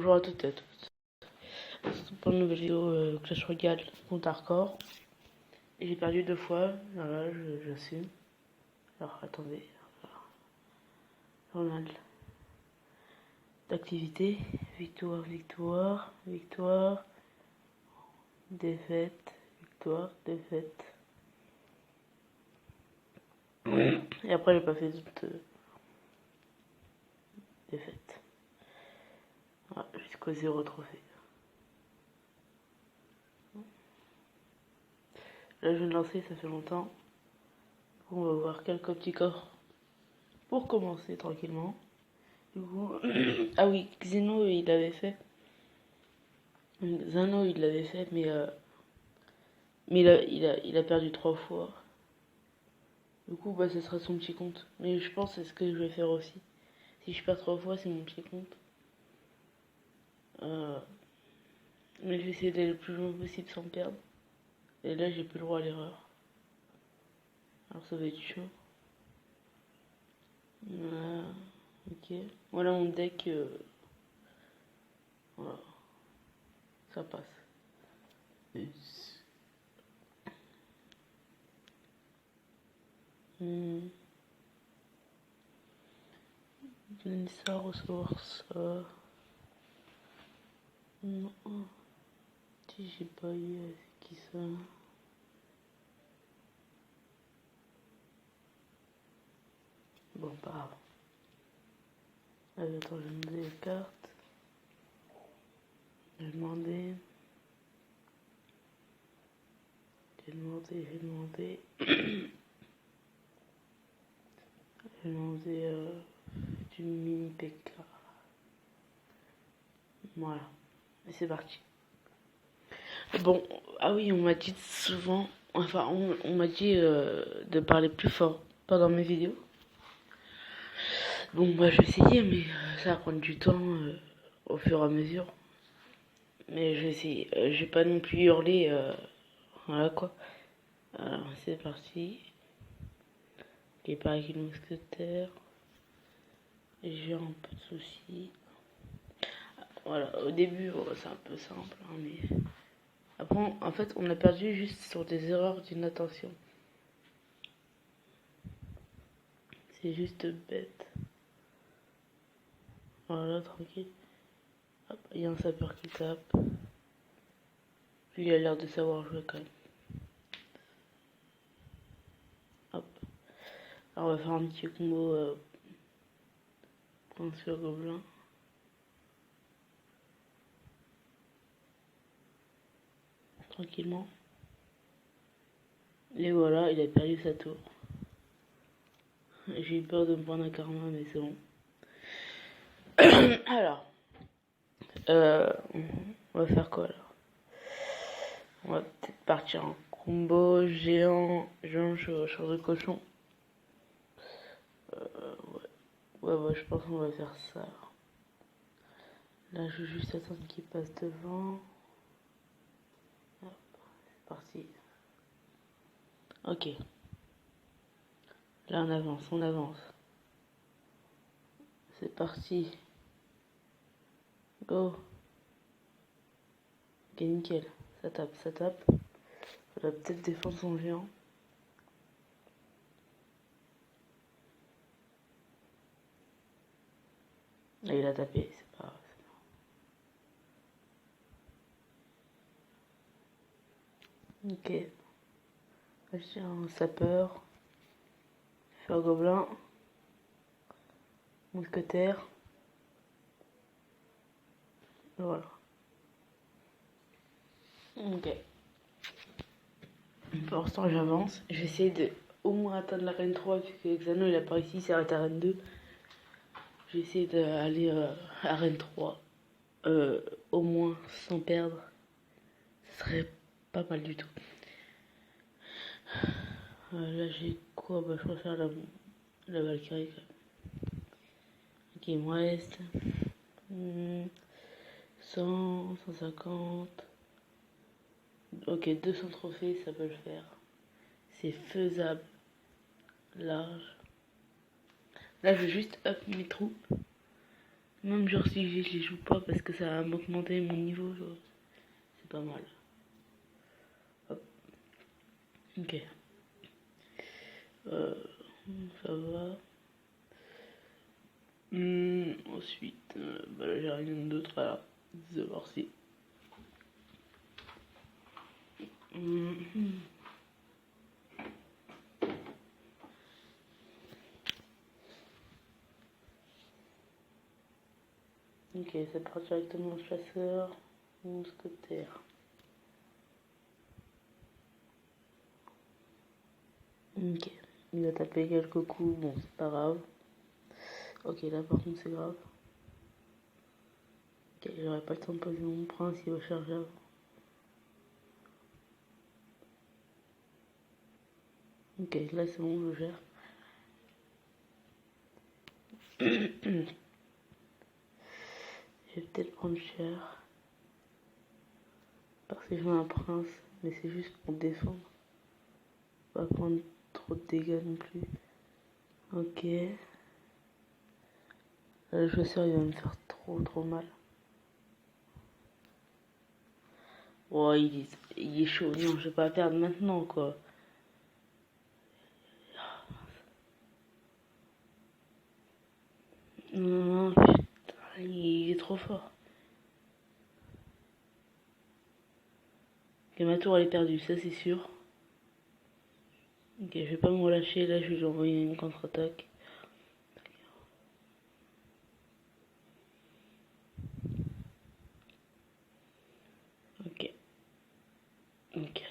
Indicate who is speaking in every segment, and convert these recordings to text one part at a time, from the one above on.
Speaker 1: Bonjour à toutes et à tous. C'est pour une nouvelle vidéo Clash Royale contre Hardcore. Et j'ai perdu 2 fois, voilà, j'assume. Alors attendez. Journal d'activité. Victoire, victoire, victoire. Défaite, victoire, défaite. Et après j'ai pas fait d'autres défaites. Voilà, jusqu'au 0 trophée. Là je viens de lancer, ça fait longtemps. On va voir quelques petits coffres pour commencer tranquillement. Du coup, ah oui, Xeno il l'avait fait. Zano il l'avait fait, mais il a perdu 3 fois. Du coup, bah, ce sera son petit compte. Mais je pense que c'est ce que je vais faire aussi. Si je perds 3 fois, c'est mon petit compte. Mais je vais essayer d'aller le plus loin possible sans perdre. Et là, j'ai plus le droit à l'erreur. Alors ça va être chaud. Voilà. Ok. Voilà mon deck. Voilà. Ça passe. Donner ça, recevoir ça. Non. Si j'ai pas eu, c'est qui ça? Bon, pas grave. Attends, je vais demander les cartes. J'ai demandé. J'ai demandé. J'ai demandé du mini PK. Voilà. Et c'est parti. Bon, ah oui, on m'a dit souvent, enfin, on m'a dit de parler plus fort pendant mes vidéos. Bon, bah, je vais essayer, mais ça va prendre du temps au fur et à mesure. Mais je vais essayer. Je vais pas non plus hurler. Voilà quoi. Alors, c'est parti. Il paraît qu'il nous mousquetaire. J'ai un peu de soucis. Voilà, au début, c'est un peu simple, hein, mais après, en fait, on a perdu juste sur des erreurs d'inattention. C'est juste bête. Voilà, tranquille. Hop, il y a un sapeur qui tape. Lui, il a l'air de savoir jouer quand même. Hop. Alors, on va faire un petit combo sur gobelin. Tranquillement. Et voilà, il a perdu sa tour. J'ai eu peur de me prendre un karma, mais c'est bon. Alors, on va faire quoi là? On va peut-être partir en combo géant sur de cochon. Ouais, je pense qu'on va faire ça. Là, je vais juste attendre qu'il passe devant. Hop, c'est parti. Ok. Là, on avance. C'est parti. Go. Ok, nickel. Ça tape, ça tape. Faudrait peut-être défendre son géant. Là, il a tapé, c'est pas grave. Ok. Là, j'ai un sapeur. Faire gobelin. Mousquetaire. Voilà. Ok. Pour l'instant, j'avance. Je vais essayer de au moins atteindre la reine 3, puisque Xano il a pas réussi, il s'arrête à reine 2. Je vais essayer d'aller à reine 3. Au moins sans perdre. Ce serait pas mal du tout. Là, j'ai quoi? Bah, je préfère la Valkyrie quand même. Ok, il me reste 100, 150. Ok, 200 trophées, ça peut le faire. C'est faisable. Large. Là, je vais juste up mes troupes. Même genre si je les joue pas parce que ça va m'augmenter mon niveau, genre, c'est pas mal. Hop. Ok. Ça va. Ensuite, bah là j'ai rien d'autre à voir si. Ok, ça part directement au chasseur, mousquetaire. Ok, il a tapé quelques coups, bon c'est pas grave. Ok, là par contre c'est grave. Ok, j'aurais pas le temps de poser mon prince, il va charger avant. Ok, là c'est bon, je gère. Je vais peut-être prendre cher. Parce que je veux un prince, mais c'est juste pour défendre. Pas prendre trop de dégâts non plus. Ok. Là, le chasseur il va me faire trop mal. Oh, il est chaud. Non, je vais pas perdre maintenant quoi. Non, putain, il est trop fort. Ok, ma tour elle est perdue, ça c'est sûr. Ok, je vais pas me relâcher, là je vais lui envoyer une contre-attaque. Ok, ok,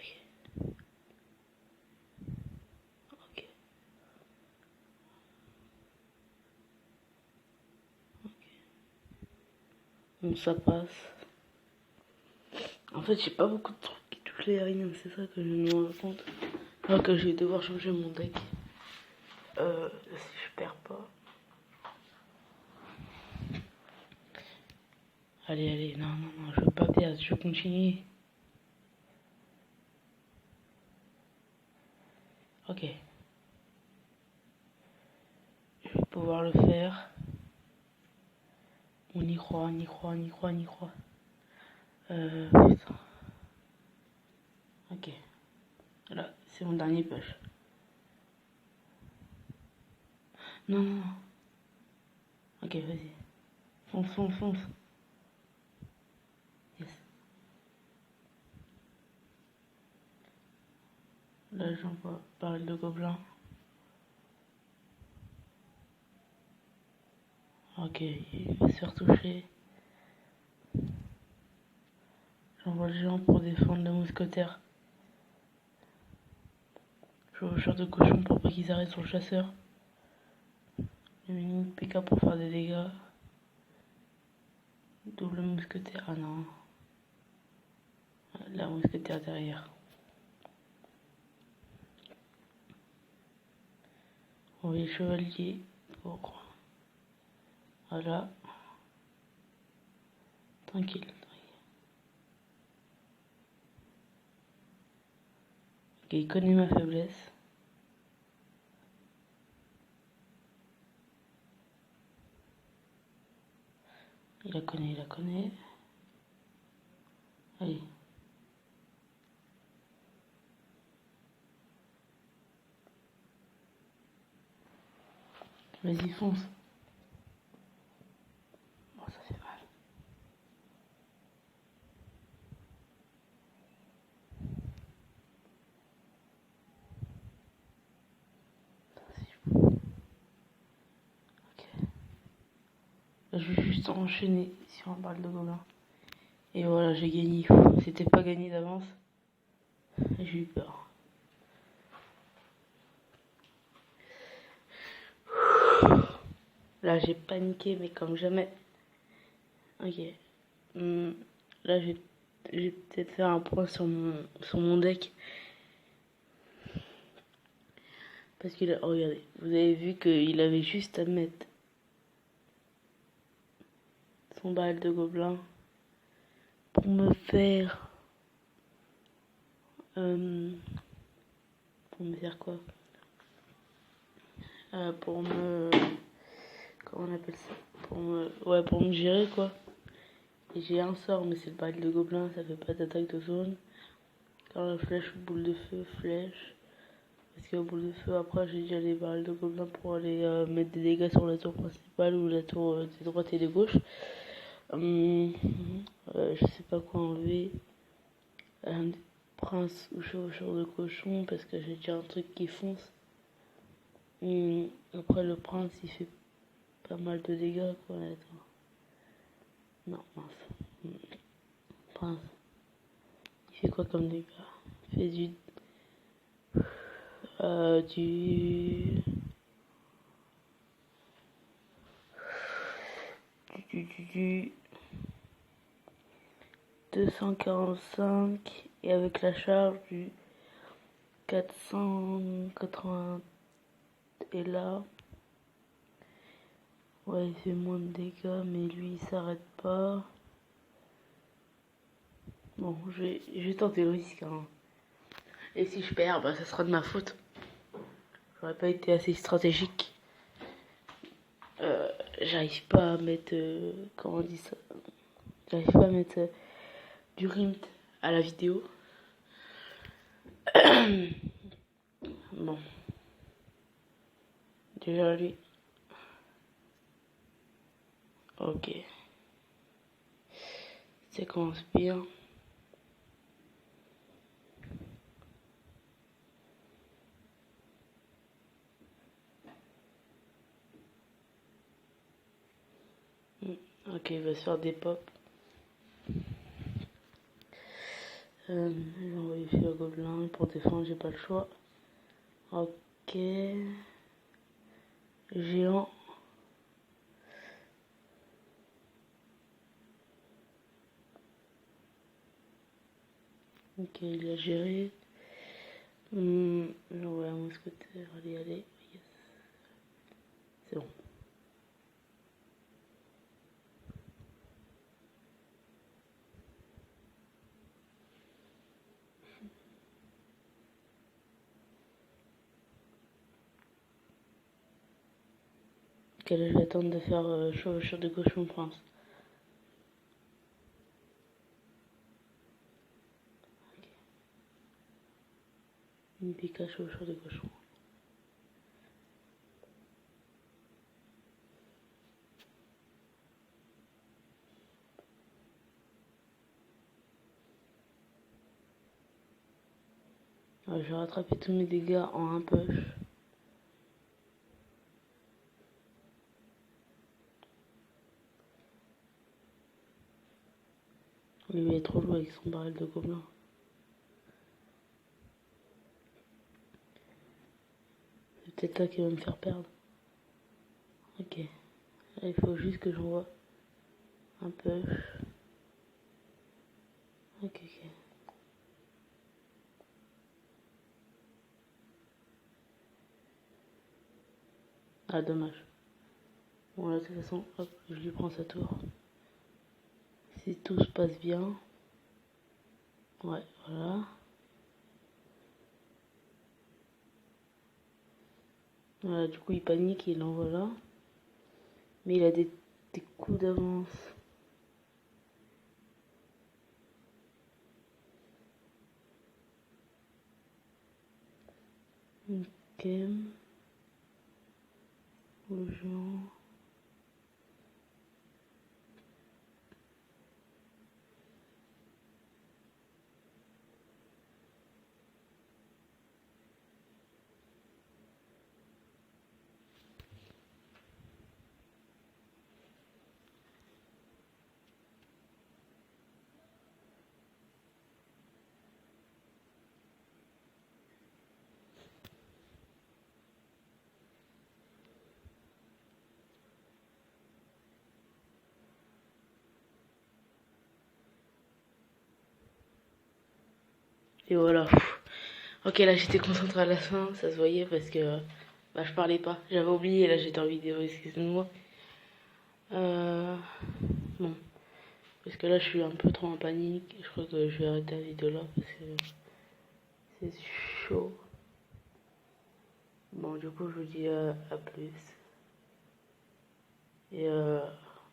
Speaker 1: ok. Bon, ça passe. En fait, j'ai pas beaucoup de trucs qui touchent les rien, c'est ça que je me rends compte. Alors que je vais devoir changer mon deck. Si je perds pas. Allez, non, je veux pas perdre, je veux continuer. Ok. Je vais pouvoir le faire. On y croit, on y croit, on y croit, on y croit. Putain. Ok. Là, c'est mon dernier push. Non. Ok, vas-y. Fonce. Yes. Là, j'envoie pas mal de gobelins. Ok, il va se faire toucher. J'envoie le géant pour défendre le mousquetaire. Je vais au chair de cochon pour pas qu'ils arrêtent sur le chasseur. Le mini PK pour faire des dégâts. Double mousquetaire. Ah non. La mousquetaire derrière. On va les chevaliers. Voilà. Tranquille. Ok, il connaît ma faiblesse. Il la connaît. Allez. Vas-y, fonce. Bon, ça fait mal. Ok. Là, je vais juste enchaîner sur un balle de gobelin. Et voilà, j'ai gagné. C'était pas gagné d'avance. J'ai eu peur. Là, j'ai paniqué, mais comme jamais. Ok. Là, je vais peut-être faire un point sur mon deck. Parce qu'il a... Oh, regardez, vous avez vu qu'il avait juste à mettre son balle de gobelin pour me faire... pour me faire quoi? Pour me... Comment on appelle ça? pour me gérer quoi. Et j'ai un sort, mais c'est le baril de gobelin, ça fait pas d'attaque de zone. Quand la flèche, boule de feu, flèche. Parce qu'au boule de feu, après j'ai déjà les barils de gobelin pour aller mettre des dégâts sur la tour principale ou la tour de droite et de gauche. Je sais pas quoi enlever. Prince ou chevaucheur de cochon, parce que j'ai déjà un truc qui fonce. Après le prince il fait pas mal de dégâts quoi. Attends. Non, mince. Prince. Il fait quoi comme dégâts? Il fait du 245 et avec la charge du 480 et là ouais il fait moins de dégâts mais lui il s'arrête pas. Bon je vais tenter le risque hein. Et si je perds bah ça sera de ma faute. J'aurais pas été assez stratégique. J'arrive pas à mettre comment on dit ça, j'arrive pas à mettre du rythme à la vidéo. Bon. Déjà lui. Ok. Ça commence bien. Ok, il va se faire des pops. J'ai envoyé faire gobelin pour défendre, j'ai pas le choix. Ok. Géant. Ok, il a géré. J'ai envoyé un mousquetaire. Allez, allez. Yes. C'est bon. Ok, là, je vais attendre de faire chevaucheur de cochon prince. Ok. Une pique à chevaucheur de cochon. Ouais, je vais rattraper tous mes dégâts en un push. Lui, il est trop lourd avec son baril de gobelin. C'est peut-être là qu'il va me faire perdre. Ok. Là, il faut juste que j'envoie un push. Ok, ok. Ah, dommage. Bon, là, de toute façon, hop, je lui prends sa tour. Si tout se passe bien. Ouais, voilà. Voilà, du coup, il panique, il l'envoie là. Mais il a des coups d'avance. Ok. Le géant. Et voilà. Ok, là, j'étais concentrée à la fin. Ça se voyait parce que bah, je parlais pas. J'avais oublié, là, j'étais en vidéo, excusez-moi. Euh... Bon. Parce que là, je suis un peu trop en panique. Je crois que je vais arrêter la vidéo là parce que c'est chaud. Bon, du coup, je vous dis à plus. Et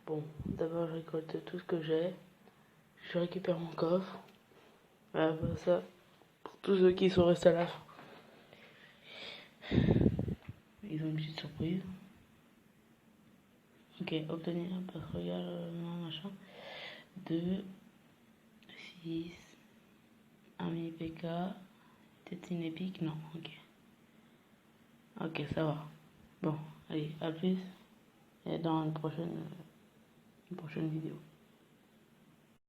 Speaker 1: bon, d'abord je récolte tout ce que j'ai. Je récupère mon coffre. Voilà, bah, ça, pour tous ceux qui sont restés à la fin. Ils ont une petite surprise. Ok, obtenir un passe royal, non, machin. 2, 6, un mini PK. Peut-être une épique, non, ok. Ok, ça va. Bon, allez, à plus. Et dans une prochaine vidéo.